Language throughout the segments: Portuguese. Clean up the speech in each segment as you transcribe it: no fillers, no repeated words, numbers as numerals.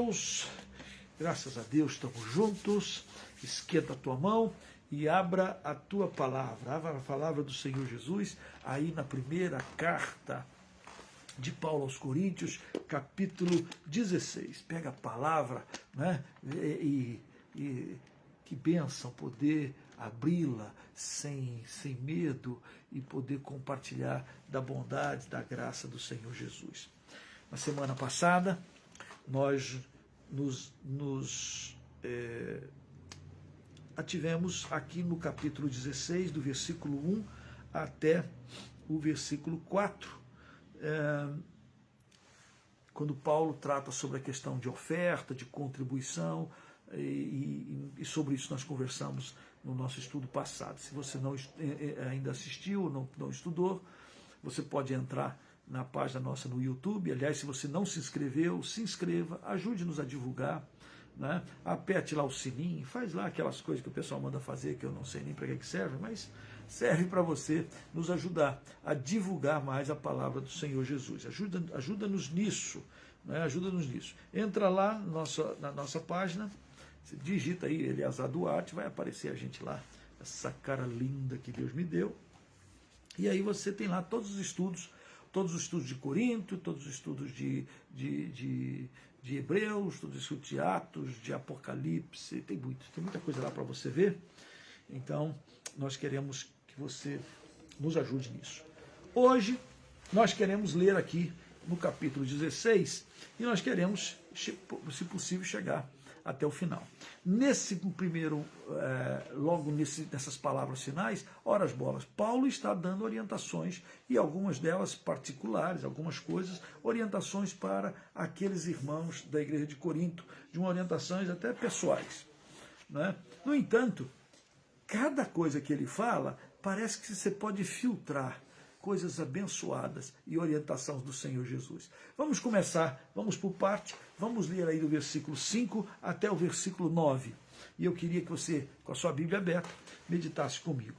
Deus, graças a Deus, estamos juntos. Esquenta a tua mão e abra a tua palavra. Abra a palavra do Senhor Jesus, aí na primeira carta de Paulo aos Coríntios, capítulo 16. Pega a palavra, né? E que bênção poder abri-la sem medo e poder compartilhar da bondade, da graça do Senhor Jesus. Na semana passada, nós nos ativemos aqui no capítulo 16, do versículo 1 até o versículo 4, quando Paulo trata sobre a questão de oferta, de contribuição, e sobre isso nós conversamos no nosso estudo passado. Se você não ainda assistiu, não estudou, você pode entrar na página nossa no YouTube. Aliás, se você não se inscreveu, se inscreva, ajude-nos a divulgar, né? Aperte lá o sininho, faz lá aquelas coisas que o pessoal manda fazer, que eu não sei nem para que serve, mas serve para você nos ajudar a divulgar mais a palavra do Senhor Jesus. Ajuda-nos nisso, né? Ajuda-nos nisso. Entra lá na nossa página, você digita aí Eleazar Duarte, vai aparecer a gente lá, essa cara linda que Deus me deu. E aí você tem lá todos os estudos de Corinto, todos os estudos de Hebreus, todos os estudos de Atos, de Apocalipse, tem muita coisa lá para você ver. Então, nós queremos que você nos ajude nisso. Hoje, nós queremos ler aqui no capítulo 16 e nós queremos, se possível, chegar até o final. Nesse primeiro, logo nessas palavras finais, horas bolas, Paulo está dando orientações, e algumas delas particulares, algumas coisas, orientações para aqueles irmãos da igreja de Corinto, de uma orientações até pessoais, né? No entanto, cada coisa que ele fala, parece que você pode filtrar coisas abençoadas e orientações do Senhor Jesus. Vamos começar, vamos por parte, vamos ler aí do versículo 5 até o versículo 9. E eu queria que você, com a sua Bíblia aberta, meditasse comigo.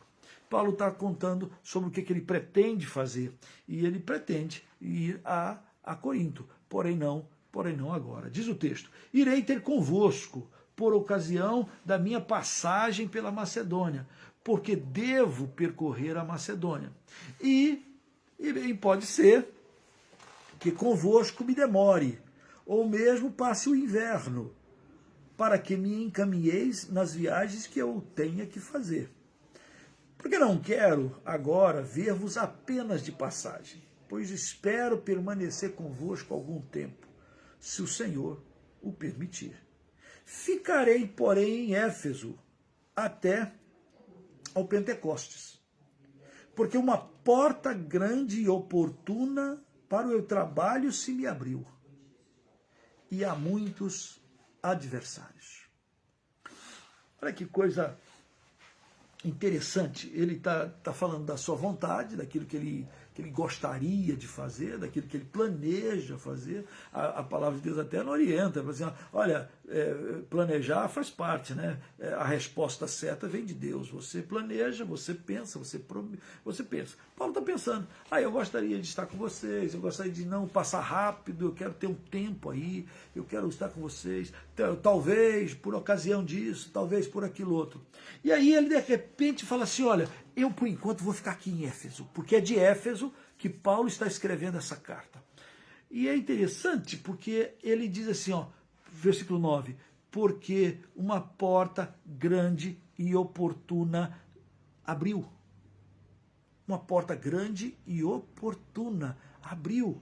Paulo está contando sobre o que ele pretende fazer. E ele pretende ir a Corinto, porém não agora. Diz o texto: irei ter convosco por ocasião da minha passagem pela Macedônia, porque devo percorrer a Macedônia. E pode ser que convosco me demore, ou mesmo passe o inverno, para que me encaminheis nas viagens que eu tenha que fazer. Porque não quero agora ver-vos apenas de passagem, pois espero permanecer convosco algum tempo, se o Senhor o permitir. Ficarei, porém, em Éfeso até ao Pentecostes, porque uma porta grande e oportuna para o meu trabalho se me abriu, e há muitos adversários. Olha que coisa interessante. Ele está falando da sua vontade, daquilo que ele gostaria de fazer, daquilo que ele planeja fazer. A palavra de Deus até não orienta, assim, olha, planejar faz parte, né? A resposta certa vem de Deus. Você planeja, você pensa, você pensa. Paulo está pensando, eu gostaria de estar com vocês, eu gostaria de não passar rápido, eu quero ter um tempo aí, eu quero estar com vocês, talvez por ocasião disso, talvez por aquilo outro. E aí ele de repente fala assim, olha, eu por enquanto vou ficar aqui em Éfeso, porque é de Éfeso que Paulo está escrevendo essa carta. E é interessante porque ele diz assim, versículo 9, porque uma porta grande e oportuna abriu. Uma porta grande e oportuna abriu.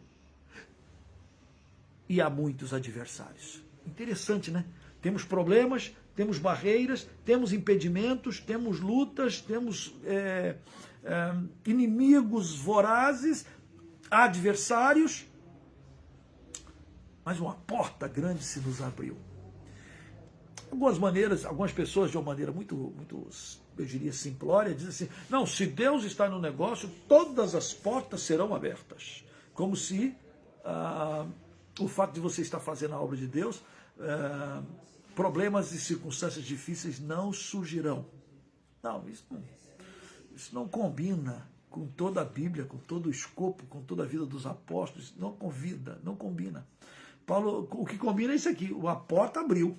E há muitos adversários. Interessante, né? Temos problemas, temos barreiras, temos impedimentos, temos lutas, temos inimigos vorazes, adversários, mas uma porta grande se nos abriu. Algumas pessoas de uma maneira muito, eu diria, simplória, dizem assim, não, se Deus está no negócio, todas as portas serão abertas. Como se o fato de você estar fazendo a obra de Deus, problemas e circunstâncias difíceis não surgirão. Não, isso não combina com toda a Bíblia, com todo o escopo, com toda a vida dos apóstolos, não combina. Paulo, o que combina é isso aqui, a porta abriu,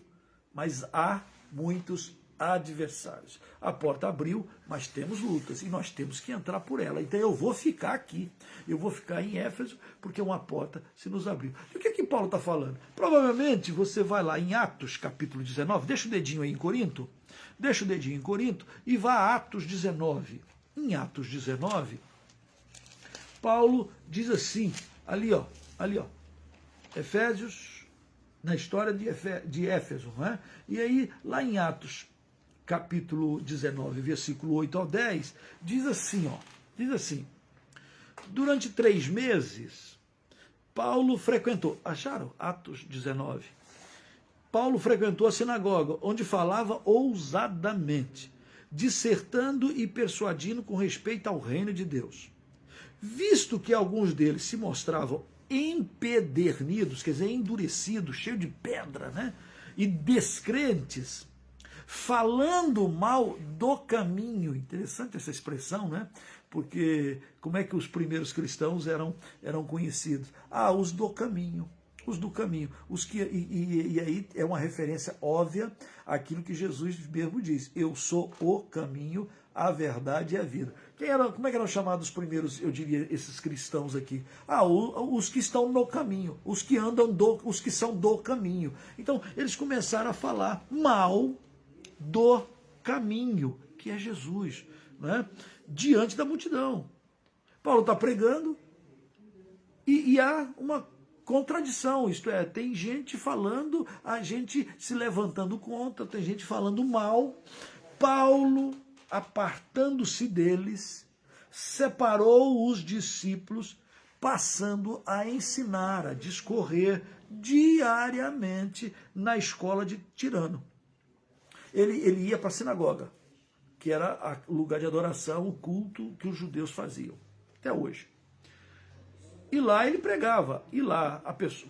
mas há muitos adversários. A porta abriu, mas temos lutas e nós temos que entrar por ela. Então eu vou ficar aqui, eu vou ficar em Éfeso, porque uma porta se nos abriu. E o que é que Paulo está falando? Provavelmente você vai lá em Atos capítulo 19, deixa o dedinho aí em Corinto, deixa o dedinho em Corinto e vá a Atos 19. Em Atos 19, Paulo diz assim, ali ó, Efésios, na história de Éfeso, não é? E aí, lá em Atos capítulo 19, versículo 8 ao 10, diz assim, durante 3 meses, Paulo frequentou, acharam? Atos 19. Paulo frequentou a sinagoga, onde falava ousadamente, dissertando e persuadindo com respeito ao reino de Deus. Visto que alguns deles se mostravam empedernidos, quer dizer, endurecidos, cheios de pedra, né? E descrentes, falando mal do caminho. Interessante essa expressão, né? Porque como é que os primeiros cristãos eram conhecidos? Os do caminho. Os do caminho. E aí é uma referência óbvia àquilo que Jesus mesmo diz. Eu sou o caminho, a verdade e a vida. Como é que eram chamados os primeiros, eu diria, esses cristãos aqui? Os que estão no caminho, os que andam os que são do caminho. Então, eles começaram a falar mal do caminho, que é Jesus, né? Diante da multidão. Paulo está pregando e há uma contradição, isto é, tem gente falando, a gente se levantando contra, tem gente falando mal. Paulo, apartando-se deles, separou os discípulos, passando a ensinar, a discorrer diariamente na escola de Tirano. Ele ia para a sinagoga, que era o lugar de adoração, o culto que os judeus faziam, até hoje. E lá ele pregava, e lá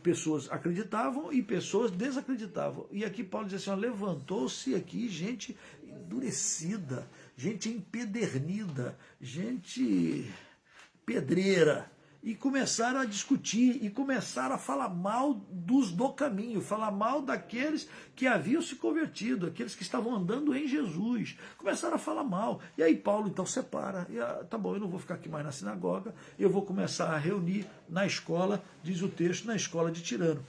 pessoas acreditavam e pessoas desacreditavam. E aqui Paulo diz assim, levantou-se aqui gente endurecida, gente empedernida, gente pedreira, e começaram a discutir, e começaram a falar mal dos do caminho, falar mal daqueles que haviam se convertido, aqueles que estavam andando em Jesus. Começaram a falar mal. E aí Paulo então separa, tá bom, eu não vou ficar aqui mais na sinagoga, eu vou começar a reunir na escola, diz o texto, na escola de Tirano.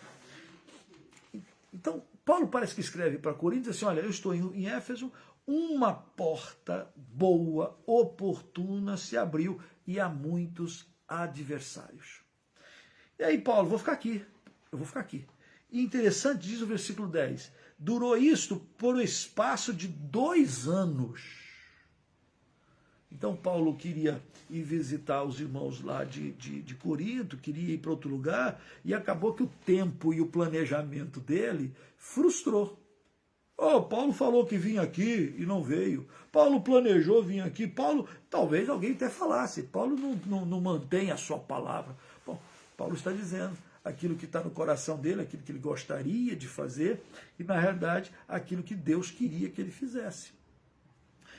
Então, Paulo parece que escreve para Coríntios assim, olha, eu estou em Éfeso, uma porta boa, oportuna se abriu, e há muitos adversários. E aí, Paulo, eu vou ficar aqui. E interessante, diz o versículo 10, durou isto por um espaço de 2 anos. Então, Paulo queria ir visitar os irmãos lá de Corinto, queria ir para outro lugar, e acabou que o tempo e o planejamento dele frustrou. Paulo falou que vinha aqui e não veio. Paulo planejou vir aqui. Paulo, talvez alguém até falasse, Paulo não mantém a sua palavra. Bom, Paulo está dizendo aquilo que está no coração dele, aquilo que ele gostaria de fazer, e na realidade aquilo que Deus queria que ele fizesse.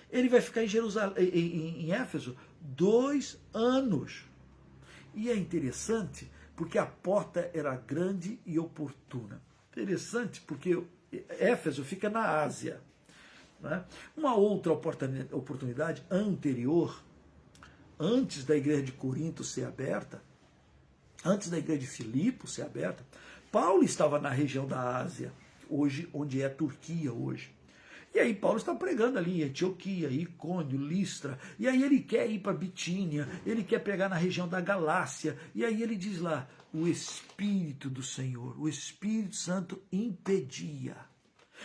Ele vai ficar em Jerusalém, em Éfeso 2 anos. E é interessante porque a porta era grande e oportuna. Interessante porque Éfeso fica na Ásia, né? Uma outra oportunidade anterior, antes da igreja de Corinto ser aberta, antes da igreja de Filipe ser aberta, Paulo estava na região da Ásia, hoje, onde é a Turquia hoje. E aí Paulo está pregando ali em Antioquia, Icônio, Listra, e aí ele quer ir para Bitínia, ele quer pegar na região da Galácia, e aí ele diz lá, o Espírito do Senhor, o Espírito Santo impedia.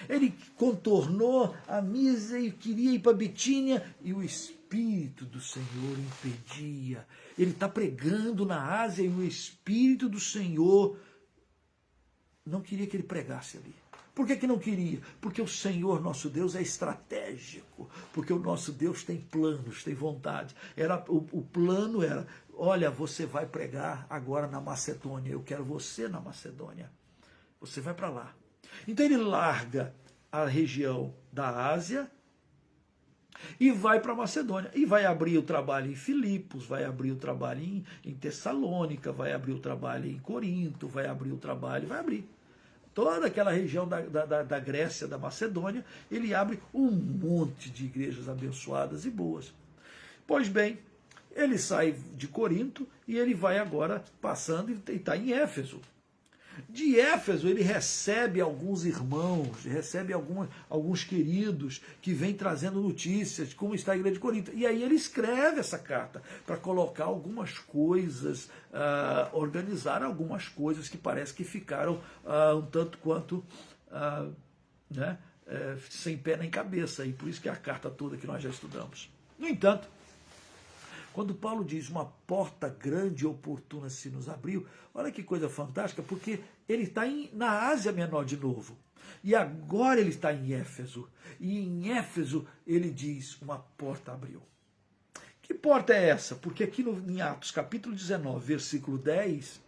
Ele contornou a misa e queria ir para Bitínia, e o Espírito do Senhor impedia. Ele está pregando na Ásia e o Espírito do Senhor não queria que ele pregasse ali. Por que não queria? Porque o Senhor, nosso Deus, é estratégico. Porque o nosso Deus tem planos, tem vontade. O plano era, olha, você vai pregar agora na Macedônia. Eu quero você na Macedônia. Você vai para lá. Então ele larga a região da Ásia, e vai para Macedônia, e vai abrir o trabalho em Filipos, vai abrir o trabalho em Tessalônica, vai abrir o trabalho em Corinto, vai abrir o trabalho, vai abrir. Toda aquela região da Grécia, da Macedônia, ele abre um monte de igrejas abençoadas e boas. Pois bem, ele sai de Corinto e ele vai agora passando e está em Éfeso. De Éfeso ele recebe alguns irmãos, recebe alguns queridos que vêm trazendo notícias de como está a igreja de Corinto. E aí ele escreve essa carta para colocar algumas coisas, organizar algumas coisas que parece que ficaram um tanto quanto sem pé nem cabeça. E por isso que é a carta toda que nós já estudamos. No entanto, quando Paulo diz uma porta grande e oportuna se nos abriu, olha que coisa fantástica, porque ele está na Ásia Menor de novo. E agora ele está em Éfeso. E em Éfeso ele diz, uma porta abriu. Que porta é essa? Porque aqui em Atos capítulo 19, versículo 10,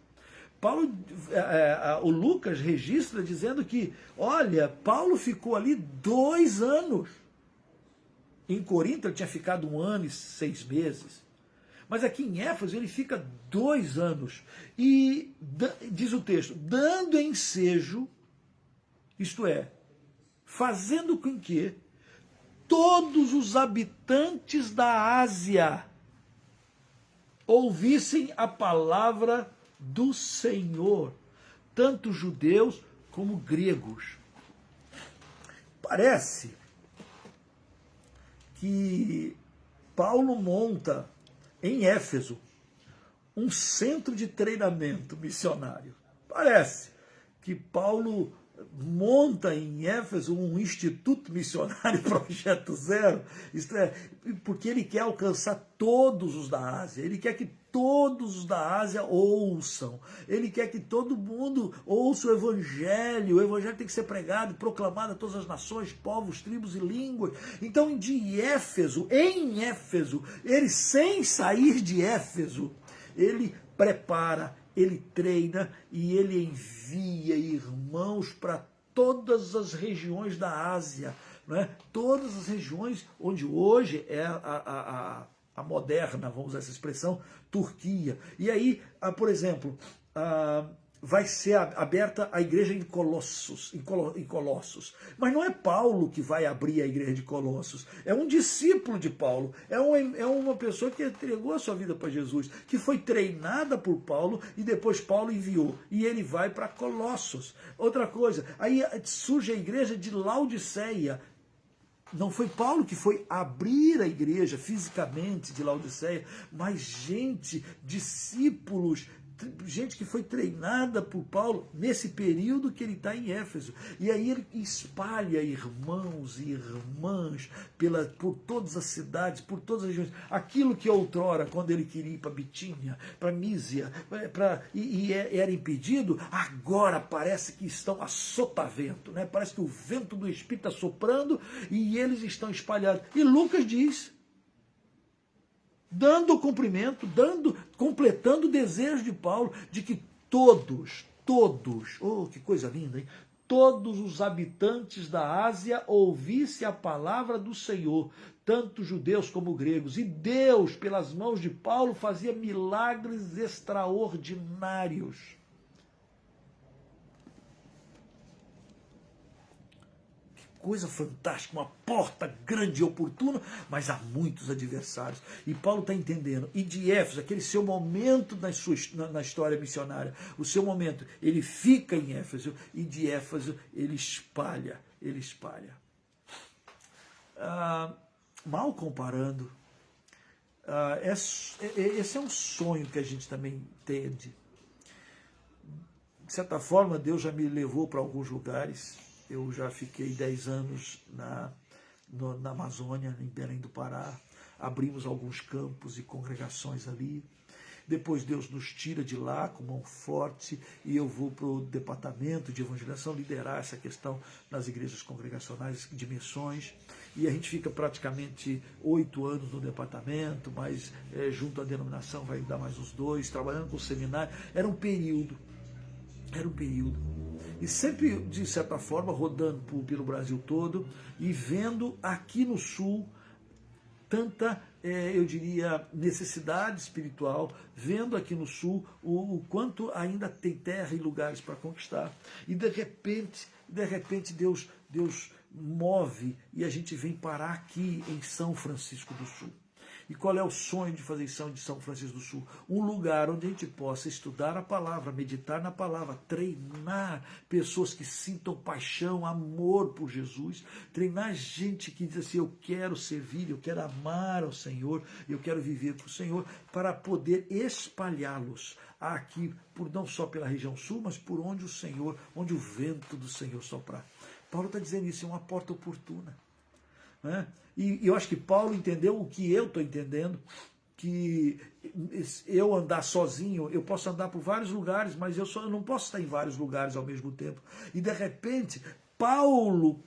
o Lucas registra dizendo que, olha, Paulo ficou ali 2 anos. Em Corinto ele tinha ficado 1 ano e 6 meses. Mas aqui em Éfeso ele fica 2 anos. E, diz o texto, dando ensejo, isto é, fazendo com que todos os habitantes da Ásia ouvissem a palavra do Senhor, tanto judeus como gregos. Parece que Paulo monta em Éfeso um centro de treinamento missionário. Parece que Paulo monta em Éfeso um instituto missionário Projeto Zero, isto é, porque ele quer alcançar todos os da Ásia, ele quer que todos os da Ásia ouçam, ele quer que todo mundo ouça o evangelho tem que ser pregado e proclamado a todas as nações, povos, tribos e línguas. Então em Éfeso, ele sem sair de Éfeso, ele prepara, ele treina e ele envia irmãos para todas as regiões da Ásia, não é? Todas as regiões onde hoje é a moderna, vamos usar essa expressão, Turquia. E aí, por exemplo, vai ser aberta a igreja em Colossos. Mas não é Paulo que vai abrir a igreja de Colossos, é um discípulo de Paulo, é uma pessoa que entregou a sua vida para Jesus, que foi treinada por Paulo e depois Paulo enviou, e ele vai para Colossos. Outra coisa, aí surge a igreja de Laodiceia. Não foi Paulo que foi abrir a igreja fisicamente de Laodiceia, mas discípulos, gente que foi treinada por Paulo nesse período que ele está em Éfeso. E aí ele espalha irmãos e irmãs por todas as cidades, por todas as regiões. Aquilo que outrora, quando ele queria ir para Bitínia, para Mísia, era impedido, agora parece que estão a sotavento, né? Parece que o vento do Espírito está soprando e eles estão espalhados. E Lucas diz, dando cumprimento, completando o desejo de Paulo, de que todos, oh, que coisa linda, hein? Todos os habitantes da Ásia ouvissem a palavra do Senhor, tanto judeus como gregos. E Deus, pelas mãos de Paulo, fazia milagres extraordinários. Coisa fantástica, uma porta grande e oportuna, mas há muitos adversários. E Paulo está entendendo. E de Éfeso, aquele seu momento na história missionária, o seu momento, ele fica em Éfeso, e de Éfeso ele espalha. Mal comparando, esse é um sonho que a gente também entende. De certa forma, Deus já me levou para alguns lugares. Eu já fiquei 10 anos na Amazônia, em Belém do Pará. Abrimos alguns campos e congregações ali. Depois Deus nos tira de lá com mão forte e eu vou para o departamento de evangelização liderar essa questão nas igrejas congregacionais de missões. E a gente fica praticamente 8 anos no departamento, mas junto à denominação vai dar mais uns 2, trabalhando com o seminário. Era um período. E sempre, de certa forma, rodando pelo Brasil todo e vendo aqui no Sul tanta, eu diria, necessidade espiritual, vendo aqui no sul o quanto ainda tem terra e lugares para conquistar. E de repente Deus move e a gente vem parar aqui em São Francisco do Sul. E qual é o sonho de fazer isso de São Francisco do Sul? Um lugar onde a gente possa estudar a palavra, meditar na palavra, treinar pessoas que sintam paixão, amor por Jesus, treinar gente que diz assim, eu quero servir, eu quero amar ao Senhor, eu quero viver com o Senhor, para poder espalhá-los aqui, não só pela região sul, mas por onde o Senhor, onde o vento do Senhor soprar. Paulo está dizendo isso, é uma porta oportuna. Né? E eu acho que Paulo entendeu o que eu estou entendendo, que eu andar sozinho, eu posso andar por vários lugares, mas eu não posso estar em vários lugares ao mesmo tempo. E de repente, Paulo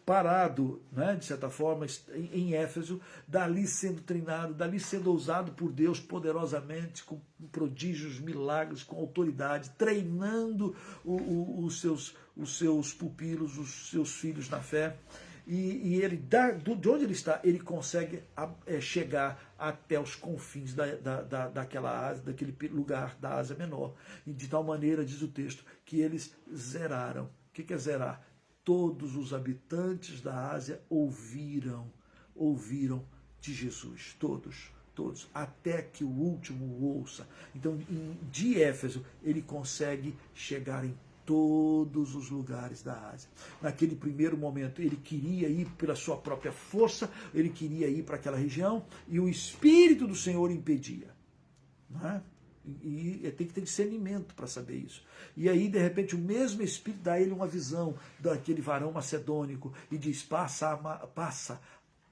parado, né, de certa forma, em Éfeso, dali sendo treinado, dali sendo usado por Deus poderosamente, com prodígios, milagres, com autoridade, treinando os seus pupilos, os seus filhos na fé. E ele, de onde ele está, ele consegue chegar até os confins daquela Ásia, daquele lugar da Ásia Menor. E de tal maneira, diz o texto, que eles zeraram. O que é zerar? Todos os habitantes da Ásia ouviram de Jesus. Todos, até que o último ouça. Então, de Éfeso, ele consegue chegar em todos os lugares da Ásia. Naquele primeiro momento, ele queria ir pela sua própria força, ele queria ir para aquela região, e o Espírito do Senhor impedia. Não é? E tem que ter discernimento para saber isso. E aí, de repente, o mesmo Espírito dá a ele uma visão daquele varão macedônico e diz, passa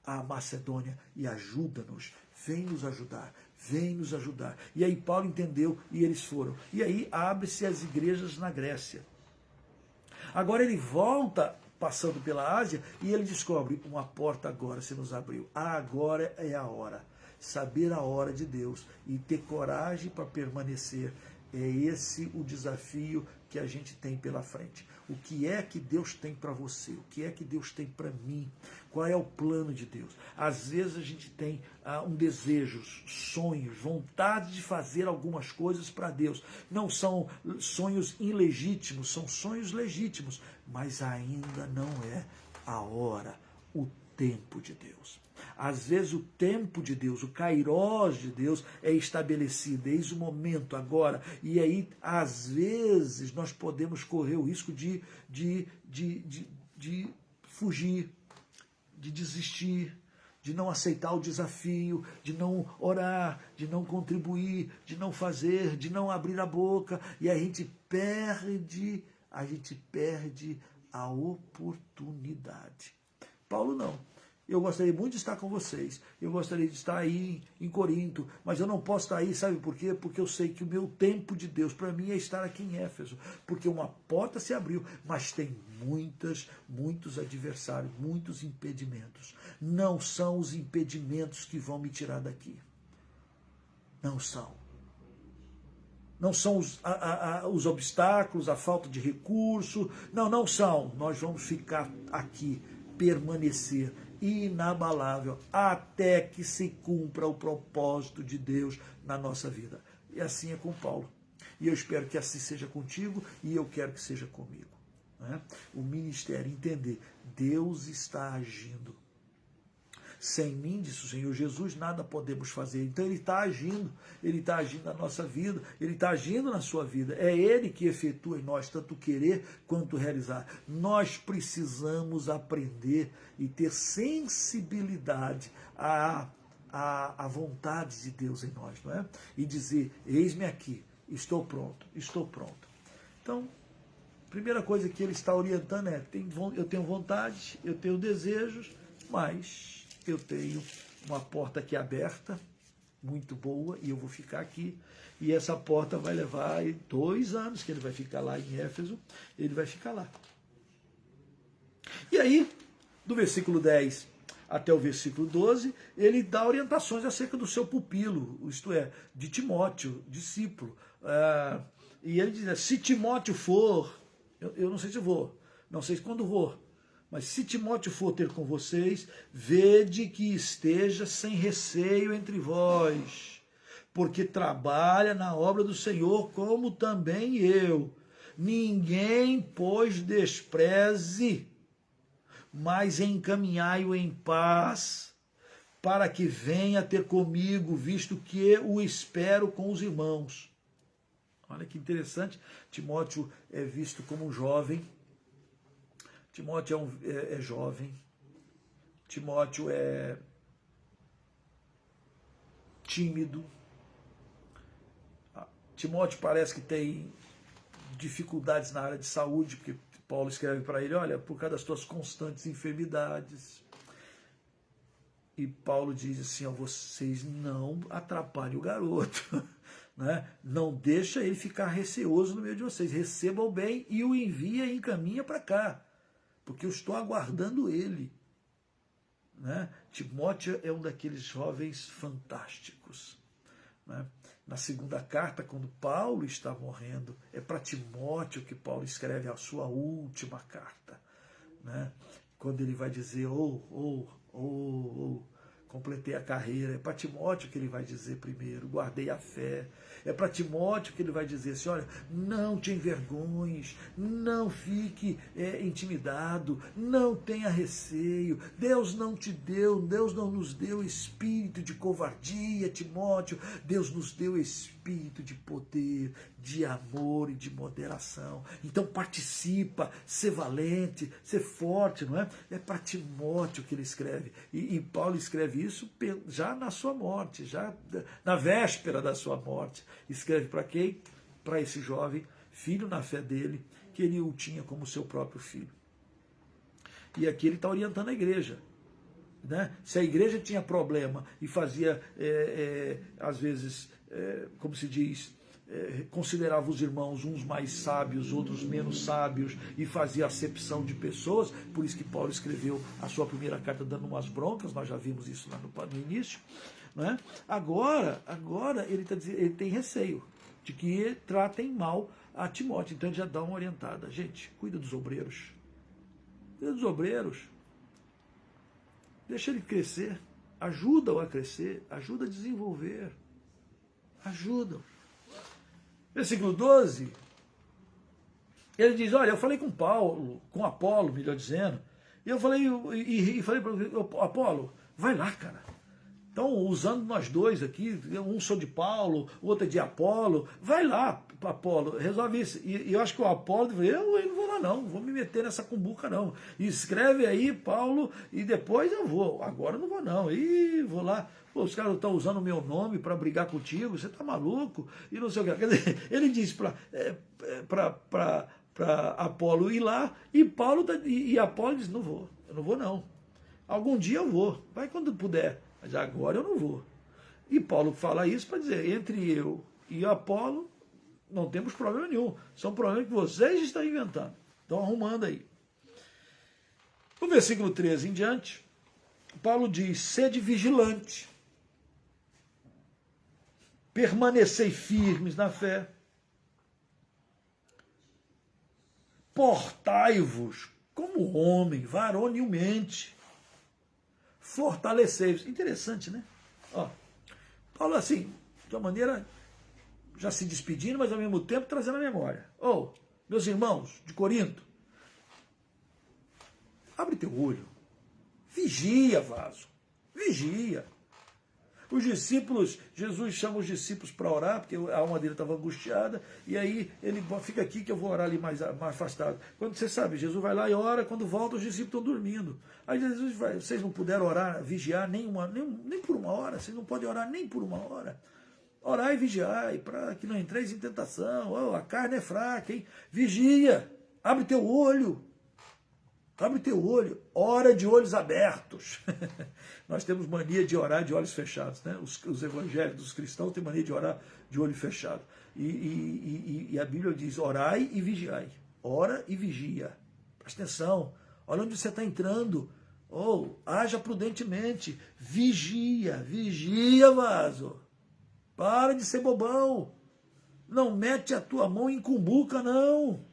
a Macedônia e ajuda-nos, vem nos ajudar. Vem nos ajudar. E aí Paulo entendeu e eles foram. E aí abre-se as igrejas na Grécia. Agora ele volta passando pela Ásia e ele descobre uma porta agora se nos abriu. Agora é a hora. Saber a hora de Deus e ter coragem para permanecer. É esse o desafio que a gente tem pela frente. O que é que Deus tem para você? O que é que Deus tem para mim? Qual é o plano de Deus? Às vezes a gente tem um desejo, sonhos, vontade de fazer algumas coisas para Deus. Não são sonhos ilegítimos, são sonhos legítimos, mas ainda não é a hora, o tempo de Deus. Às vezes o tempo de Deus, o kairós de Deus é estabelecido, eis o momento agora, e aí às vezes nós podemos correr o risco de fugir, de desistir, de não aceitar o desafio, de não orar, de não contribuir, de não fazer, de não abrir a boca, e a gente perde a oportunidade. Paulo não. Eu gostaria muito de estar com vocês, eu gostaria de estar aí em Corinto, mas eu não posso estar aí, sabe por quê? Porque eu sei que o meu tempo de Deus para mim é estar aqui em Éfeso, porque uma porta se abriu, mas tem muitos adversários, muitos impedimentos. Não são os impedimentos que vão me tirar daqui. Não são. Não são os obstáculos, a falta de recurso, não são. Nós vamos ficar aqui, permanecer inabalável até que se cumpra o propósito de Deus na nossa vida. E assim é com Paulo. E eu espero que assim seja contigo e eu quero que seja comigo. Né? O ministério, entender, Deus está agindo. Sem mim, disse o Senhor Jesus, nada podemos fazer. Então ele está agindo na nossa vida, ele está agindo na sua vida. É ele que efetua em nós tanto querer quanto realizar. Nós precisamos aprender e ter sensibilidade à vontade de Deus em nós, não é? E dizer, eis-me aqui, estou pronto. Então, a primeira coisa que ele está orientando é, eu tenho vontade, eu tenho desejos, mas eu tenho uma porta aqui aberta, muito boa, e eu vou ficar aqui. E essa porta vai levar 2 anos que ele vai ficar lá em Éfeso, ele vai ficar lá. E aí, do versículo 10 até o versículo 12, ele dá orientações acerca do seu pupilo, isto é, de Timóteo, discípulo. E ele diz, se Timóteo for, eu não sei se vou, não sei quando vou, Mas se Timóteo for ter com vocês, vede que esteja sem receio entre vós, porque trabalha na obra do Senhor, como também eu. Ninguém, pois, despreze, mas encaminhai-o em paz, para que venha ter comigo, visto que o espero com os irmãos. Olha que interessante, Timóteo é visto como um jovem. Timóteo é jovem, Timóteo é tímido, Timóteo parece que tem dificuldades na área de saúde, porque Paulo escreve para ele, olha, por causa das tuas constantes enfermidades. E Paulo diz assim, ó, vocês não atrapalhem o garoto, né? Não deixa ele ficar receoso no meio de vocês, recebam bem e o envia e encaminha para cá, porque eu estou aguardando ele. Né? Timóteo é um daqueles jovens fantásticos. Né? Na segunda carta, quando Paulo está morrendo, é para Timóteo que Paulo escreve a sua última carta. Né? Quando ele vai dizer, completei a carreira, é para Timóteo que ele vai dizer primeiro, guardei a fé. É para Timóteo que ele vai dizer assim, olha, não te envergonhes, não fique intimidado, não tenha receio, Deus não nos deu espírito de covardia, Timóteo, Deus nos deu espírito de poder, de amor e de moderação. Então participa, ser valente, ser forte, não é? É para Timóteo que ele escreve. E Paulo escreve isso já na sua morte, já na véspera da sua morte. Escreve para quem? Para esse jovem, filho na fé dele, que ele o tinha como seu próprio filho. E aqui ele está orientando a igreja. Né? Se a igreja tinha problema e fazia, às vezes, como se diz, considerava os irmãos uns mais sábios, outros menos sábios, e fazia acepção de pessoas, por isso que Paulo escreveu a sua primeira carta dando umas broncas, nós já vimos isso lá no início. Né? Agora ele tem receio de que tratem mal a Timóteo, então ele já dá uma orientada. Gente, cuida dos obreiros. Cuida dos obreiros. Deixa ele crescer. Ajuda-o a crescer. Ajuda a desenvolver. Ajuda-o. Versículo 12. Ele diz, olha, eu falei com Paulo, com Apolo, melhor dizendo, e eu falei para ele, Apolo, vai lá, cara. Então, usando nós dois aqui, um sou de Paulo, o outro é de Apolo, vai lá, Apolo, resolve isso. E eu acho que o Apolo falou, eu não vou lá não vou me meter nessa cumbuca não. Escreve aí, Paulo, e depois eu vou. Agora eu não vou não. E vou lá. Pô, os caras estão usando o meu nome para brigar contigo, você tá maluco? E não sei o que. Quer dizer, ele disse para Apolo ir lá, e Apolo diz, não vou, eu não vou não. Algum dia eu vou, vai quando puder. Mas agora eu não vou. E Paulo fala isso para dizer, entre eu e Apolo, não temos problema nenhum. São problemas que vocês estão inventando. Estão arrumando aí. No versículo 13 em diante, Paulo diz, sede vigilante, permanecei firmes na fé, portai-vos como homem, varonilmente, fortalecei-vos. Interessante, né? Ó, Paulo, assim, de uma maneira, já se despedindo, mas ao mesmo tempo trazendo a memória. Meus irmãos de Corinto, abre teu olho, vigia, vaso, vigia. Os discípulos, Jesus chama os discípulos para orar, porque a alma dele estava angustiada, e aí ele fica aqui que eu vou orar ali mais afastado. Quando você sabe, Jesus vai lá e ora, quando volta os discípulos estão dormindo. Aí Jesus vai, vocês não puderam orar, vigiar nem por uma hora, vocês não podem orar nem por uma hora. Orar e vigiar, para que não entreis em tentação, a carne é fraca, hein? Vigia, abre teu olho. Abre teu olho, ora de olhos abertos. Nós temos mania de orar de olhos fechados. Né? Os evangélicos, os cristãos têm mania de orar de olho fechado. E a Bíblia diz, orai e vigiai. Ora e vigia. Presta atenção, olha onde você está entrando. Haja prudentemente. Vigia, vaso. Para de ser bobão. Não mete a tua mão em cumbuca, não.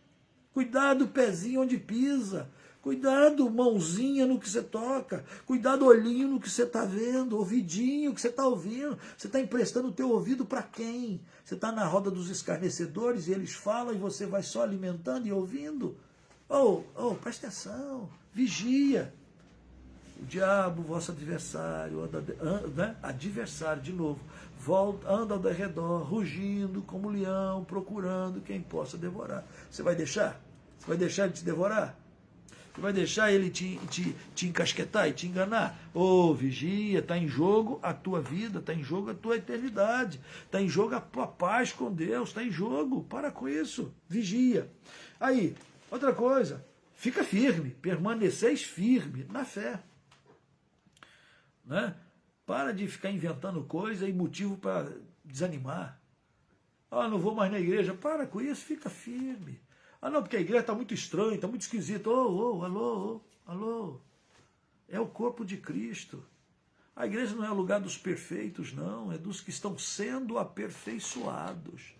Cuidado, pezinho onde pisa. Cuidado, mãozinha no que você toca. Cuidado, olhinho no que você está vendo. Ouvidinho que você está ouvindo. Você está emprestando o teu ouvido para quem? Você está na roda dos escarnecedores e eles falam e você vai só alimentando e ouvindo? Presta atenção. Vigia. O diabo, vosso adversário, adversário, de novo, anda ao redor, rugindo como leão, procurando quem possa devorar. Você vai deixar? Você vai deixar ele te devorar? Você vai deixar ele te encasquetar e te enganar? Vigia, está em jogo a tua vida, está em jogo a tua eternidade, está em jogo a tua paz com Deus, está em jogo, para com isso, vigia. Aí, outra coisa, fica firme, permaneceis firme na fé. Né? Para de ficar inventando coisa e motivo para desanimar. Não vou mais na igreja. Para com isso, fica firme. Não, porque a igreja está muito estranha, está muito esquisita. Alô. É o corpo de Cristo. A igreja não é o lugar dos perfeitos, não. É dos que estão sendo aperfeiçoados.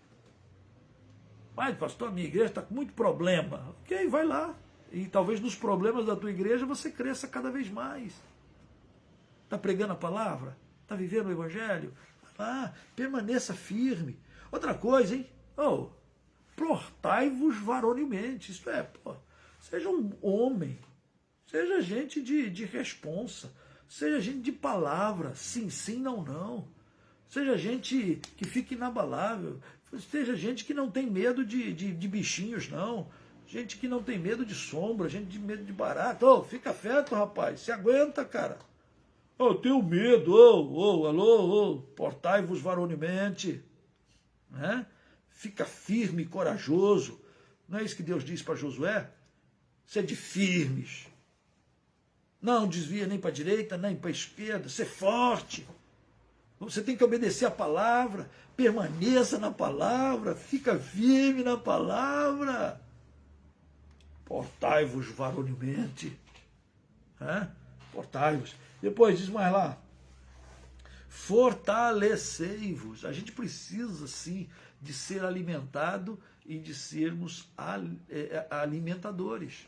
Mas, pastor, a minha igreja está com muito problema. Ok, vai lá. E talvez nos problemas da tua igreja você cresça cada vez mais. Está pregando a palavra? Está vivendo o evangelho? Permaneça firme. Outra coisa, hein? Portai-vos varonilmente. Isto é, seja um homem, seja gente de responsa, seja gente de palavra, sim, não, não. Seja gente que fique inabalável, seja gente que não tem medo de bichinhos, não. Gente que não tem medo de sombra, gente de medo de barato. Fica quieto, rapaz, se aguenta, cara. Eu tenho medo, portai-vos varonilmente, né? Fica firme e corajoso. Não é isso que Deus diz para Josué? Sede firmes. Não desvia nem para a direita, nem para a esquerda. Ser forte. Você tem que obedecer a palavra. Permaneça na palavra. Fica firme na palavra. Portai-vos varonilmente. Portai-vos. Depois diz mais lá. Fortalecei-vos. A gente precisa, sim, de ser alimentado e de sermos alimentadores.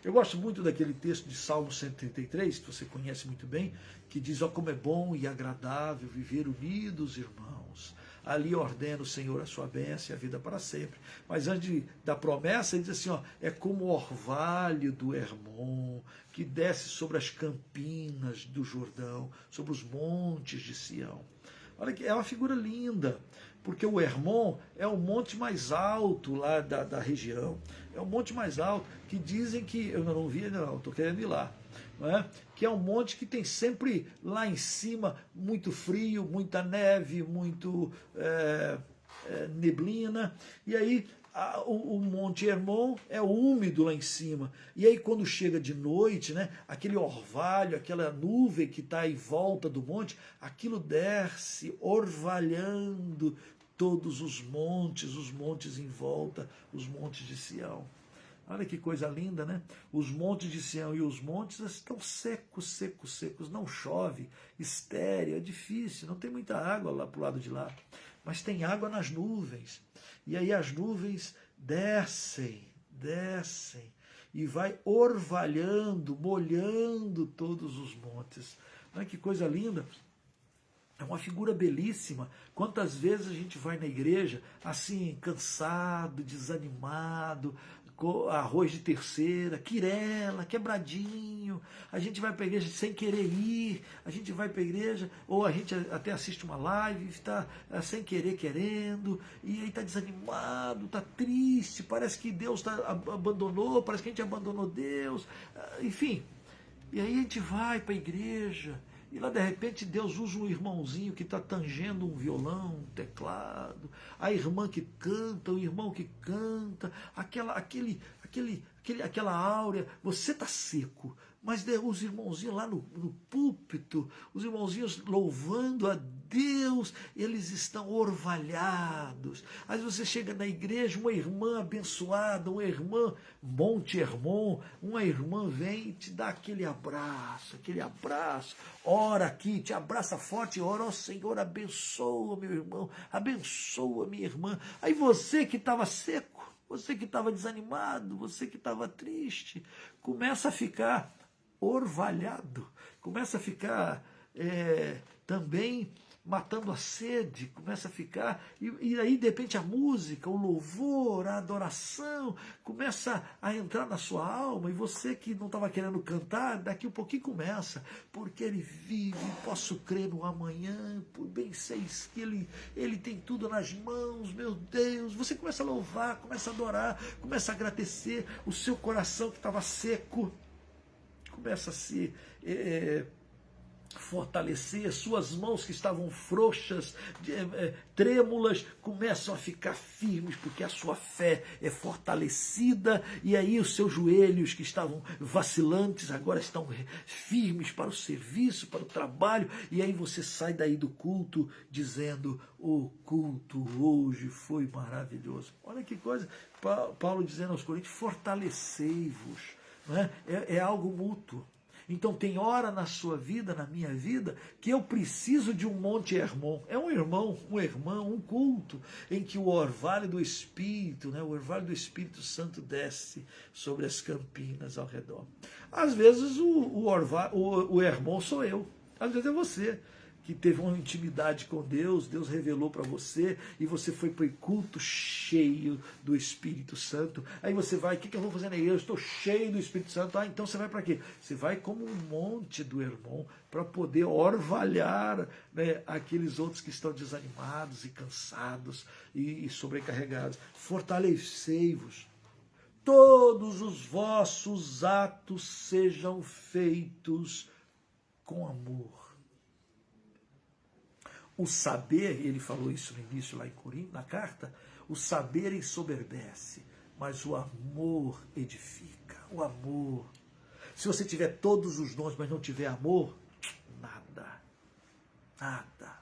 Eu gosto muito daquele texto de Salmo 133, que você conhece muito bem, que diz, como é bom e agradável viver unidos, irmãos. Ali ordena o Senhor a sua bênção e a vida para sempre. Mas antes da promessa, ele diz assim, é como o orvalho do Hermon, que desce sobre as campinas do Jordão, sobre os montes de Sião. Olha que é uma figura linda, porque o Hermon é o monte mais alto lá da região. É o monte mais alto, que dizem que, eu não vi ainda não, estou querendo ir lá, não é? Que é um monte que tem sempre lá em cima muito frio, muita neve, muito neblina, e aí o Monte Hermon é úmido lá em cima, e aí quando chega de noite, né, aquele orvalho, aquela nuvem que está em volta do monte, aquilo desce orvalhando todos os montes em volta, os montes de Sião. Olha que coisa linda, né? Os montes de Sião e os montes estão secos, não chove, estéril, é difícil, não tem muita água lá para o lado de lá, mas tem água nas nuvens, e aí as nuvens descem, e vai orvalhando, molhando todos os montes. Olha que coisa linda. É uma figura belíssima. Quantas vezes a gente vai na igreja assim, cansado, desanimado, arroz de terceira, quirela, quebradinho, a gente vai para a igreja sem querer ir, a gente vai para a igreja, ou a gente até assiste uma live, está sem querer querendo, e aí está desanimado, está triste, parece que Deus abandonou, parece que a gente abandonou Deus, enfim. E aí a gente vai para a igreja, e lá de repente Deus usa um irmãozinho que está tangendo um violão, um teclado, a irmã que canta, o irmão que canta, aquela áurea, você está seco, mas os irmãozinhos lá no púlpito, os irmãozinhos louvando a Deus, eles estão orvalhados. Aí você chega na igreja, uma irmã abençoada, uma irmã Monte Hermon, uma irmã vem e te dá aquele abraço, ora aqui, te abraça forte e ora, Senhor, abençoa meu irmão, abençoa minha irmã. Aí você que estava seco, você que estava desanimado, você que estava triste, começa a ficar orvalhado, começa a ficar também matando a sede, começa a ficar, e aí de repente a música, o louvor, a adoração, começa a entrar na sua alma, e você que não estava querendo cantar, daqui um pouquinho começa, porque ele vive, posso crer no amanhã, por bem sei que ele tem tudo nas mãos, meu Deus, você começa a louvar, começa a adorar, começa a agradecer, o seu coração que estava seco, começa a se fortalecer, suas mãos que estavam frouxas, trêmulas, começam a ficar firmes, porque a sua fé é fortalecida, e aí os seus joelhos que estavam vacilantes agora estão firmes para o serviço, para o trabalho, e aí você sai daí do culto dizendo: o culto hoje foi maravilhoso. Olha que coisa, Paulo dizendo aos Coríntios: fortalecei-vos, não é? É algo mútuo. Então tem hora na sua vida, na minha vida, que eu preciso de um Monte Hermon. É um irmão, um culto, em que o orvalho do Espírito, né, o orvalho do Espírito Santo desce sobre as campinas ao redor. Às vezes o Hermon sou eu, às vezes é você, que teve uma intimidade com Deus, Deus revelou para você, e você foi para o culto cheio do Espírito Santo. Aí você vai: o que eu vou fazer na igreja? Eu estou cheio do Espírito Santo. Ah, então você vai para quê? Você vai como um monte do irmão, para poder orvalhar, né, aqueles outros que estão desanimados e cansados e sobrecarregados. Fortalecei-vos. Todos os vossos atos sejam feitos com amor. O saber, ele falou isso no início lá em Corinto, na carta, o saber ensoberbece, mas o amor edifica. O amor. Se você tiver todos os dons, mas não tiver amor, nada. Nada.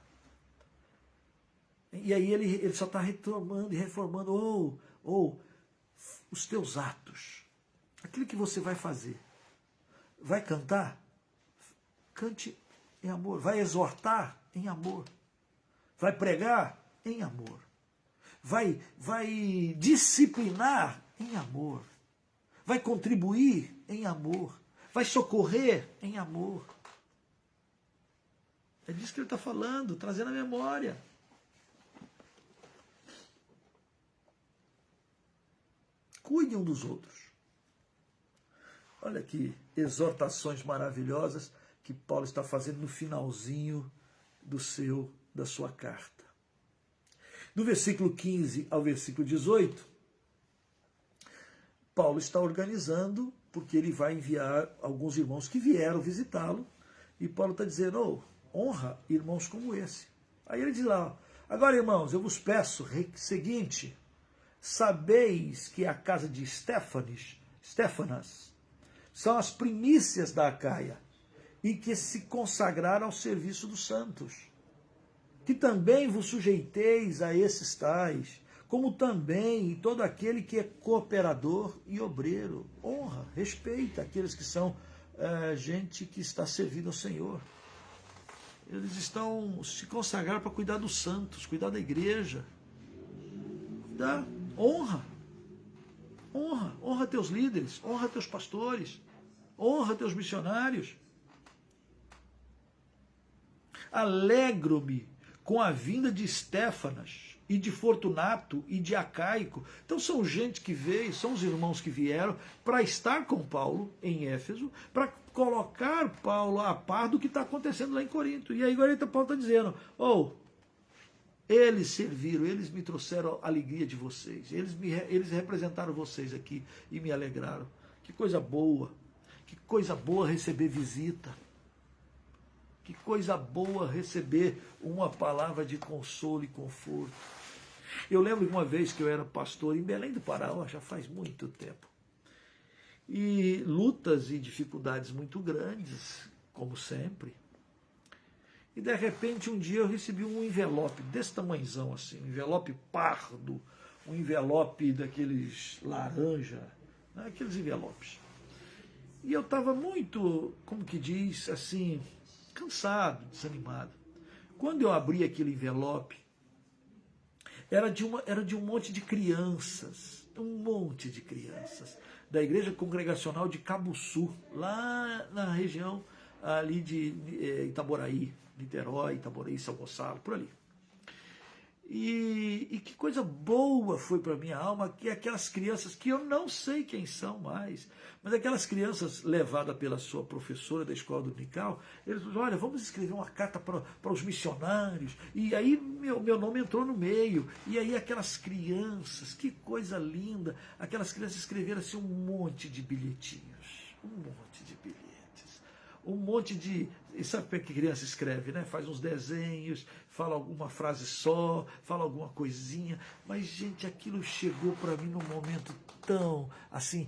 E aí ele só está retomando e reformando, os teus atos. Aquilo que você vai fazer. Vai cantar? Cante em amor. Vai exortar? Em amor. Vai pregar? Em amor. Vai disciplinar? Em amor. Vai contribuir? Em amor. Vai socorrer? Em amor. É disso que ele está falando, trazendo a memória. Cuide um dos outros. Olha que exortações maravilhosas que Paulo está fazendo no finalzinho da sua carta. Do versículo 15 ao versículo 18, Paulo está organizando, porque ele vai enviar alguns irmãos que vieram visitá-lo, e Paulo está dizendo: honra irmãos como esse. Aí ele diz lá: agora, irmãos, eu vos peço o seguinte: sabeis que a casa de Stefanas são as primícias da Acaia, e que se consagraram ao serviço dos santos. Que também vos sujeiteis a esses tais, como também todo aquele que é cooperador e obreiro. Honra, respeita aqueles que são gente que está servindo ao Senhor. Eles estão se consagrando para cuidar dos santos, cuidar da igreja. Honra. Honra teus líderes, honra teus pastores, honra teus missionários. Alegro-me com a vinda de Stefanas e de Fortunato e de Acaico. Então são gente que veio, são os irmãos que vieram para estar com Paulo em Éfeso, para colocar Paulo a par do que está acontecendo lá em Corinto. E aí agora Paulo está dizendo: eles serviram, eles me trouxeram a alegria de vocês, eles representaram vocês aqui e me alegraram. Que coisa boa receber visita. Que coisa boa receber uma palavra de consolo e conforto. Eu lembro de uma vez que eu era pastor em Belém do Pará, já faz muito tempo. E lutas e dificuldades muito grandes, como sempre. E de repente um dia eu recebi um envelope desse tamanhozão assim, um envelope pardo, um envelope daqueles laranja, né, aqueles envelopes. E eu estava muito, como que diz, assim, cansado, desanimado. Quando eu abri aquele envelope, era de um monte de crianças, um monte de crianças da Igreja Congregacional de Cabuçu, lá na região ali de Itaboraí, Niterói, Itaboraí, São Gonçalo, por ali. E que coisa boa foi para minha alma que aquelas crianças, que eu não sei quem são mais, mas aquelas crianças levadas pela sua professora da escola dominical, eles falaram, olha, vamos escrever uma carta para os missionários, e aí meu nome entrou no meio, e aí aquelas crianças, que coisa linda, aquelas crianças escreveram assim um monte de bilhetinhos, um monte de bilhetes. Um monte de... Sabe como é que criança escreve, né? Faz uns desenhos, fala alguma frase só, fala alguma coisinha. Mas, gente, aquilo chegou para mim num momento tão, assim,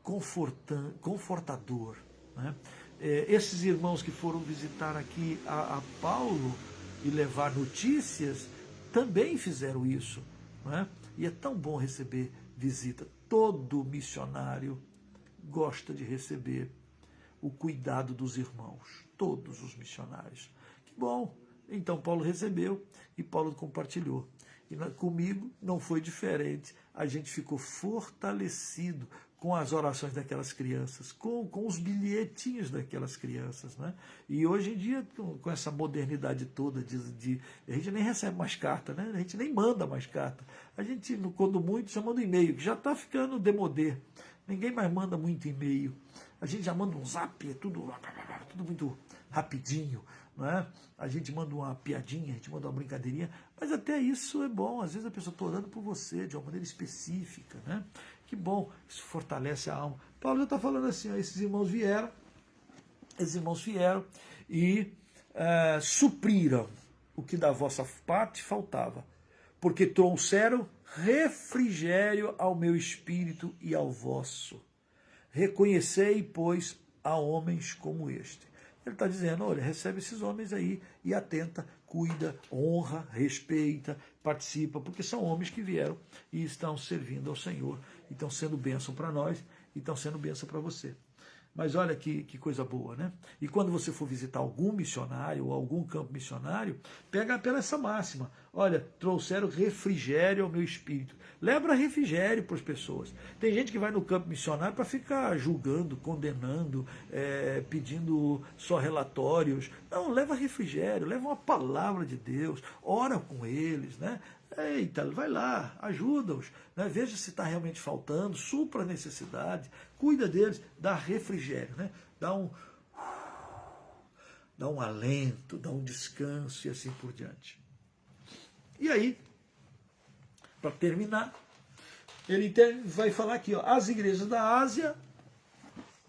confortador. Né? Esses irmãos que foram visitar aqui a Paulo e levar notícias, também fizeram isso. Né? E é tão bom receber visita. Todo missionário gosta de receber o cuidado dos irmãos, todos os missionários. Que bom! Então Paulo recebeu e Paulo compartilhou. E comigo não foi diferente. A gente ficou fortalecido com as orações daquelas crianças, com os bilhetinhos daquelas crianças. Né? E hoje em dia, com essa modernidade toda, a gente nem recebe mais carta, né? A gente nem manda mais carta. A gente, quando muito, já manda e-mail, que já está ficando demodê. Ninguém mais manda muito e-mail. A gente já manda um zap, é tudo muito rapidinho. Não é? A gente manda uma piadinha, a gente manda uma brincadeirinha, mas até isso é bom. Às vezes a pessoa está orando por você de uma maneira específica. Né? Que bom, isso fortalece a alma. Paulo já está falando assim, ó, esses irmãos vieram e supriram o que da vossa parte faltava, porque trouxeram refrigério ao meu espírito e ao vosso. Reconhecei, pois, a homens como este. Ele está dizendo, olha, recebe esses homens aí e atenta, cuida, honra, respeita, participa, porque são homens que vieram e estão servindo ao Senhor, e estão sendo bênção para nós, e estão sendo bênção para você. Mas olha que coisa boa, né? E quando você for visitar algum missionário ou algum campo missionário, pega pela essa máxima. Olha, trouxeram refrigério ao meu espírito. Leva refrigério para as pessoas. Tem gente que vai no campo missionário para ficar julgando, condenando, pedindo só relatórios. Não, leva refrigério, leva uma palavra de Deus, ora com eles, né? Eita, vai lá, ajuda-os, né? Veja se está realmente faltando, supra a necessidade, cuida deles, dá refrigério, né? Dá um alento, dá um descanso e assim por diante. E aí, para terminar, ele vai falar aqui, ó, as igrejas da Ásia,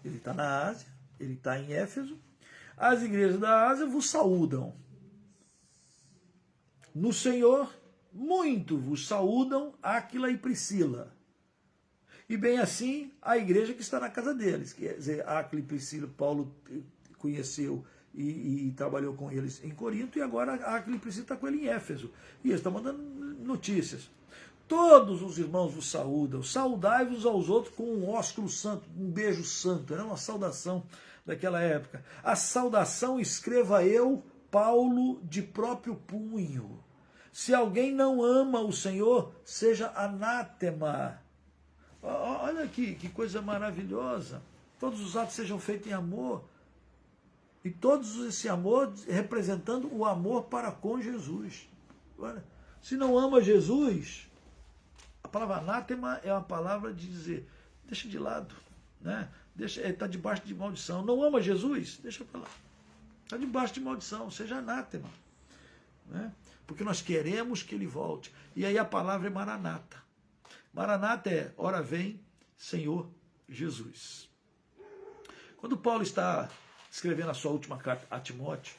ele está na Ásia, ele está em Éfeso, as igrejas da Ásia vos saúdam. No Senhor, muito vos saúdam Áquila e Priscila. E bem assim, a igreja que está na casa deles. Quer dizer, Áquila e Priscila, Paulo conheceu e trabalhou com eles em Corinto, e agora Áquila e Priscila está com ele em Éfeso. E eles estão mandando notícias. Todos os irmãos vos saúdam. Saudai-vos aos outros com um ósculo santo, um beijo santo. Era uma saudação daquela época. A saudação escreva eu, Paulo, de próprio punho. Se alguém não ama o Senhor, seja anátema. Olha aqui, que coisa maravilhosa. Todos os atos sejam feitos em amor. E todos esse amor representando o amor para com Jesus. Olha, se não ama Jesus, a palavra anátema é uma palavra de dizer, deixa de lado. Né? Está debaixo de maldição. Não ama Jesus? Deixa para lá. Está debaixo de maldição, seja anátema. Né? Porque nós queremos que ele volte. E aí a palavra é Maranata. Maranata é, ora vem, Senhor Jesus. Quando Paulo está escrevendo a sua última carta a Timóteo,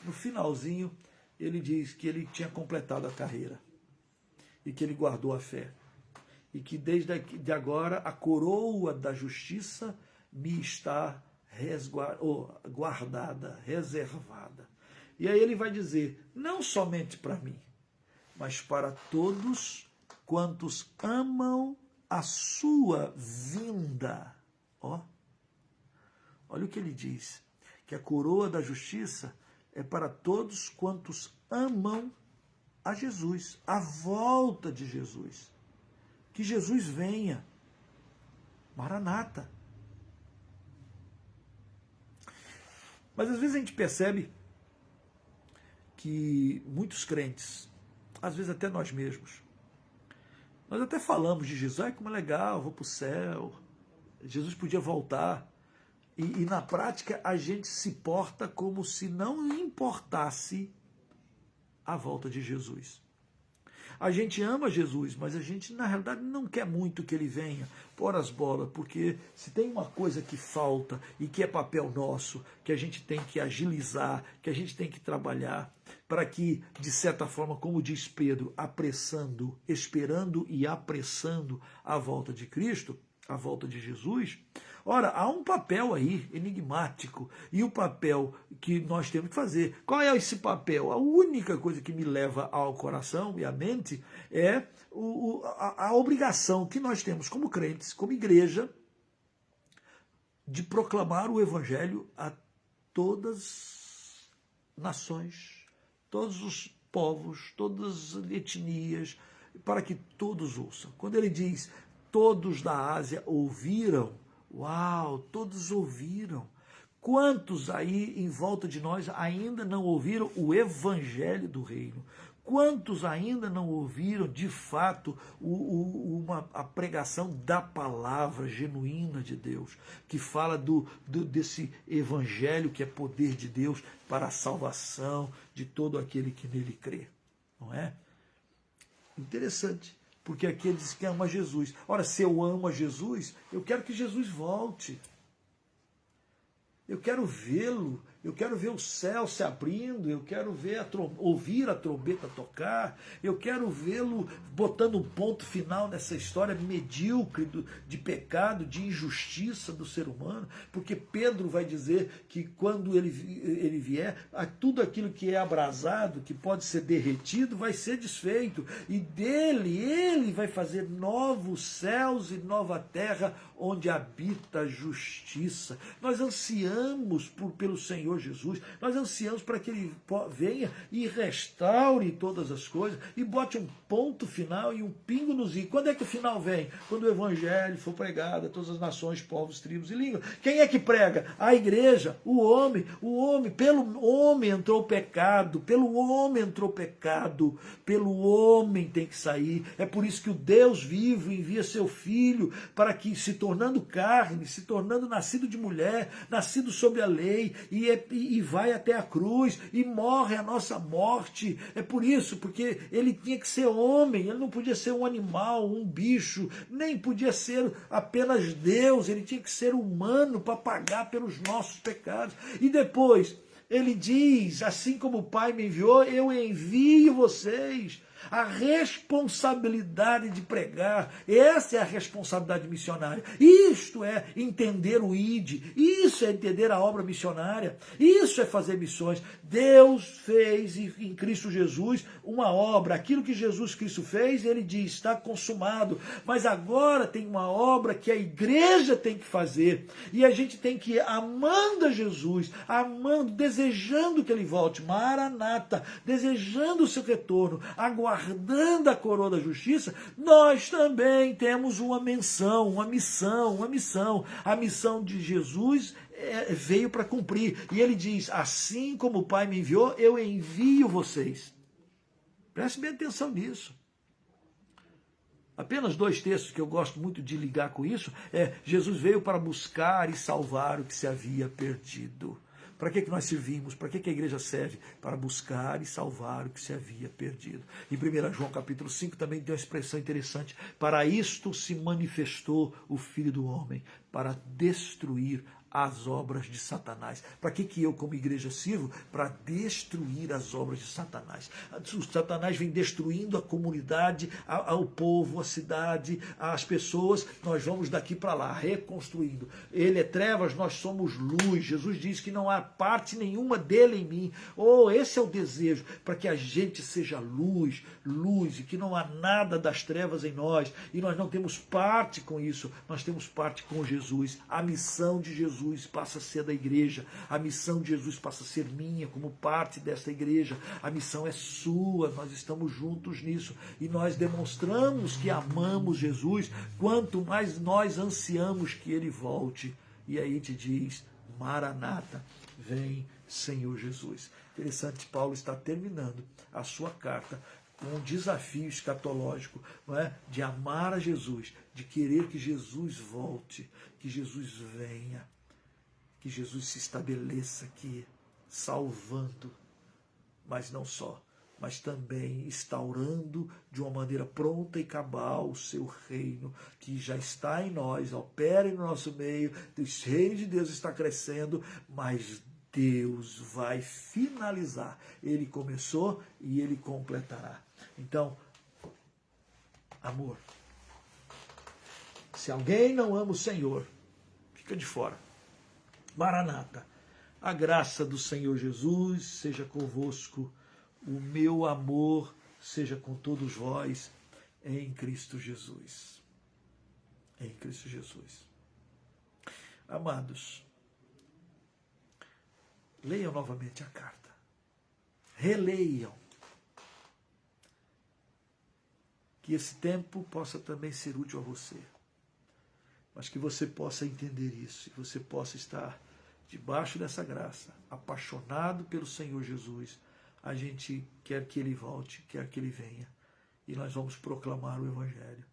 no finalzinho ele diz que ele tinha completado a carreira e que ele guardou a fé. E que desde agora a coroa da justiça me está guardada, reservada. E aí ele vai dizer, não somente para mim, mas para todos quantos amam a sua vinda. Olha o que ele diz, que a coroa da justiça é para todos quantos amam a Jesus, a volta de Jesus. que Jesus venha. Maranata. Mas às vezes a gente percebe que muitos crentes, às vezes até nós mesmos, nós até falamos de Jesus, ai como é legal, vou para o céu, Jesus podia voltar, e na prática a gente se porta como se não importasse a volta de Jesus. A gente ama Jesus, mas a gente na realidade não quer muito que ele venha pôr as bolas, porque se tem uma coisa que falta e que é papel nosso, que a gente tem que agilizar, que a gente tem que trabalhar, para que, de certa forma, como diz Pedro, apressando, esperando e apressando a volta de Cristo, a volta de Jesus. Ora, há um papel aí enigmático e o papel que nós temos que fazer. Qual é esse papel? A única coisa que me leva ao coração e à mente é a obrigação que nós temos como crentes, como igreja, de proclamar o evangelho a todas as nações, todos os povos, todas as etnias, para que todos ouçam. Quando ele diz, todos da Ásia ouviram, uau, todos ouviram. Quantos aí em volta de nós ainda não ouviram o evangelho do reino? Quantos ainda não ouviram, de fato, a pregação da palavra genuína de Deus, que fala desse evangelho que é poder de Deus para a salvação de todo aquele que nele crê? Não é? Interessante. Porque aqui ele diz que ama Jesus. Ora, se eu amo a Jesus, eu quero que Jesus volte. Eu quero vê-lo, eu quero ver o céu se abrindo, eu quero ver ouvir a trombeta tocar, eu quero vê-lo botando um ponto final nessa história medíocre de pecado, de injustiça do ser humano, porque Pedro vai dizer que quando ele vier, tudo aquilo que é abrasado, que pode ser derretido, vai ser desfeito, e dele, ele vai fazer novos céus e nova terra, onde habita a justiça. Nós ansiamos pelo Senhor Jesus, nós ansiamos para que ele venha e restaure todas as coisas e bote um ponto final e um pingo nos i. Quando é que o final vem? Quando o evangelho for pregado a todas as nações, povos, tribos e línguas. Quem é que prega? A igreja, o homem. Pelo homem entrou o pecado, pelo homem entrou o pecado, pelo homem tem que sair. É por isso que o Deus vivo envia seu Filho para que, se tornando carne, se tornando nascido de mulher, nascido sob a lei, e vai até a cruz, e morre a nossa morte. É por isso, porque ele tinha que ser homem, ele não podia ser um animal, um bicho, nem podia ser apenas Deus, ele tinha que ser humano para pagar pelos nossos pecados. E depois, ele diz, assim como o Pai me enviou, eu envio vocês. A responsabilidade de pregar, essa é a responsabilidade missionária. Isto é entender o ID, isso é entender a obra missionária, isso é fazer missões. Deus fez em Cristo Jesus uma obra, aquilo que Jesus Cristo fez, ele diz, está consumado, mas agora tem uma obra que a igreja tem que fazer, e a gente tem que ir amando a Jesus, amando, desejando que ele volte, Maranata, desejando o seu retorno, aguardando a coroa da justiça. Nós também temos uma missão. A missão de Jesus veio para cumprir. E ele diz, assim como o Pai me enviou, eu envio vocês. Preste bem atenção nisso. Apenas 2 textos que eu gosto muito de ligar com isso Jesus veio para buscar e salvar o que se havia perdido. Para que nós servimos? Para que a igreja serve? Para buscar e salvar o que se havia perdido. Em 1 João capítulo 5 também tem uma expressão interessante. Para isto se manifestou o Filho do Homem, para destruir as obras de Satanás. Para que eu, como igreja, sirvo? Para destruir as obras de Satanás. O Satanás vem destruindo a comunidade, o povo, a cidade, as pessoas. Nós vamos daqui para lá, reconstruindo. Ele é trevas, nós somos luz. Jesus diz que não há parte nenhuma dele em mim. Esse é o desejo, para que a gente seja luz, e que não há nada das trevas em nós. E nós não temos parte com isso, nós temos parte com Jesus. A missão de Jesus Jesus passa a ser da igreja, a missão de Jesus passa a ser minha como parte desta igreja, a missão é sua, nós estamos juntos nisso e nós demonstramos que amamos Jesus, quanto mais nós ansiamos que ele volte. E aí te diz, Maranata, vem Senhor Jesus. Interessante, Paulo está terminando a sua carta com um desafio escatológico, não é? De amar a Jesus, de querer que Jesus volte, que Jesus venha, que Jesus se estabeleça aqui, salvando, mas não só, mas também instaurando de uma maneira pronta e cabal o seu reino, que já está em nós, opera no nosso meio, o reino de Deus está crescendo, mas Deus vai finalizar. Ele começou e ele completará. Então, amor, se alguém não ama o Senhor, fica de fora. Maranata, a graça do Senhor Jesus seja convosco, o meu amor seja com todos vós, em Cristo Jesus. Em Cristo Jesus. Amados, leiam novamente a carta. Releiam. Que esse tempo possa também ser útil a você. Mas que você possa entender isso. E você possa estar debaixo dessa graça, apaixonado pelo Senhor Jesus. A gente quer que ele volte, quer que ele venha. E nós vamos proclamar o Evangelho.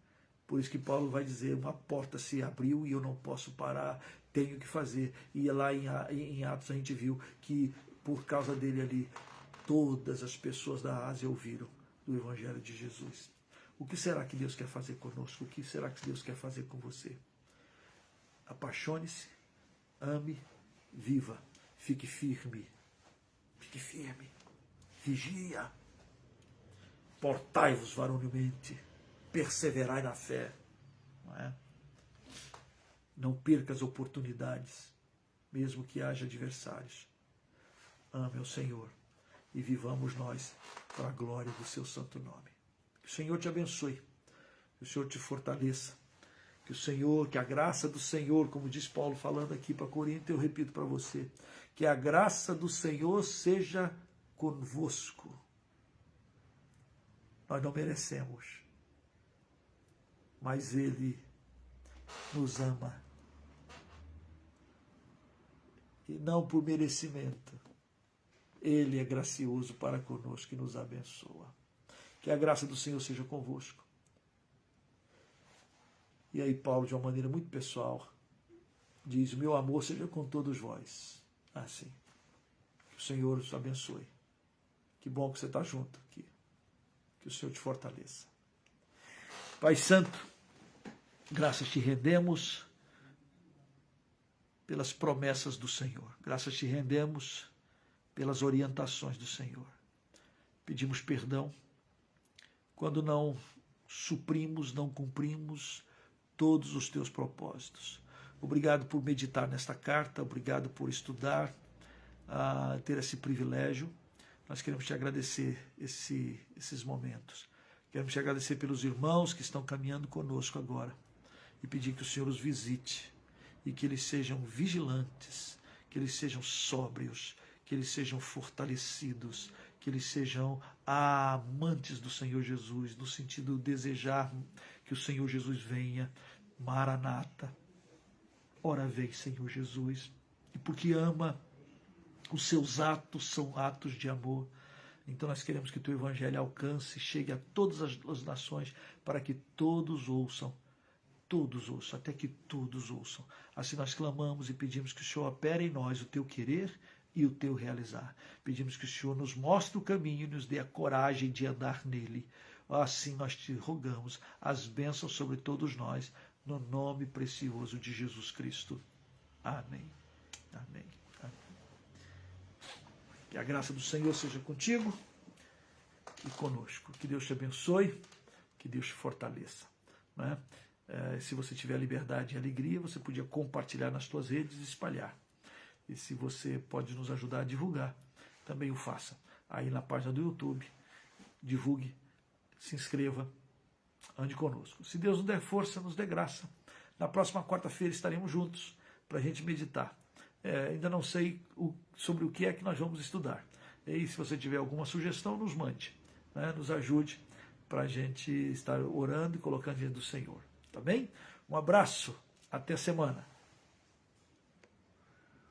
Por isso que Paulo vai dizer, uma porta se abriu e eu não posso parar, tenho que fazer. E lá em Atos a gente viu que por causa dele ali, todas as pessoas da Ásia ouviram do Evangelho de Jesus. O que será que Deus quer fazer conosco? O que será que Deus quer fazer com você? Apaixone-se, ame, viva, fique firme, vigia, portai-vos varonilmente, perseverai na fé, não é? Não perca as oportunidades, mesmo que haja adversários. Ame ao Senhor e vivamos nós para a glória do seu santo nome. Que o Senhor te abençoe, que o Senhor te fortaleça, que o Senhor, que a graça do Senhor, como diz Paulo falando aqui para Corinto, eu repito para você, que a graça do Senhor seja convosco. Nós não merecemos, mas Ele nos ama. E não por merecimento. Ele é gracioso para conosco e nos abençoa. Que a graça do Senhor seja convosco. E aí Paulo, de uma maneira muito pessoal, diz, o meu amor seja com todos vós. Assim. Que o Senhor os abençoe. Que bom que você está junto aqui. Que o Senhor te fortaleça. Pai Santo, graças te rendemos pelas promessas do Senhor. Graças te rendemos pelas orientações do Senhor. Pedimos perdão quando não suprimos, não cumprimos todos os teus propósitos. Obrigado por meditar nesta carta, obrigado por estudar, ter esse privilégio. Nós queremos te agradecer esses momentos. Queremos te agradecer pelos irmãos que estão caminhando conosco agora e pedir que o Senhor os visite e que eles sejam vigilantes, que eles sejam sóbrios, que eles sejam fortalecidos, que eles sejam amantes do Senhor Jesus, no sentido de desejar que o Senhor Jesus venha. Maranata, ora vem, Senhor Jesus, e porque ama, os seus atos são atos de amor. Então nós queremos que o teu Evangelho alcance, chegue a todas as nações, para que todos ouçam, até que todos ouçam. Assim nós clamamos e pedimos que o Senhor opere em nós o teu querer e o teu realizar. Pedimos que o Senhor nos mostre o caminho e nos dê a coragem de andar nele. Assim nós te rogamos as bênçãos sobre todos nós, no nome precioso de Jesus Cristo. Amém. Amém. Amém. Que a graça do Senhor seja contigo e conosco. Que Deus te abençoe, que Deus te fortaleça. Né? Se você tiver liberdade e alegria, você podia compartilhar nas suas redes e espalhar. E se você pode nos ajudar a divulgar, também o faça. Aí na página do YouTube, divulgue, se inscreva, ande conosco. Se Deus nos der força, nos dê graça. Na próxima quarta-feira estaremos juntos, para a gente meditar. Ainda não sei sobre o que é que nós vamos estudar. E se você tiver alguma sugestão, nos mande, né? Nos ajude para a gente estar orando e colocando diante do Senhor. Tá bem? Um abraço, até semana.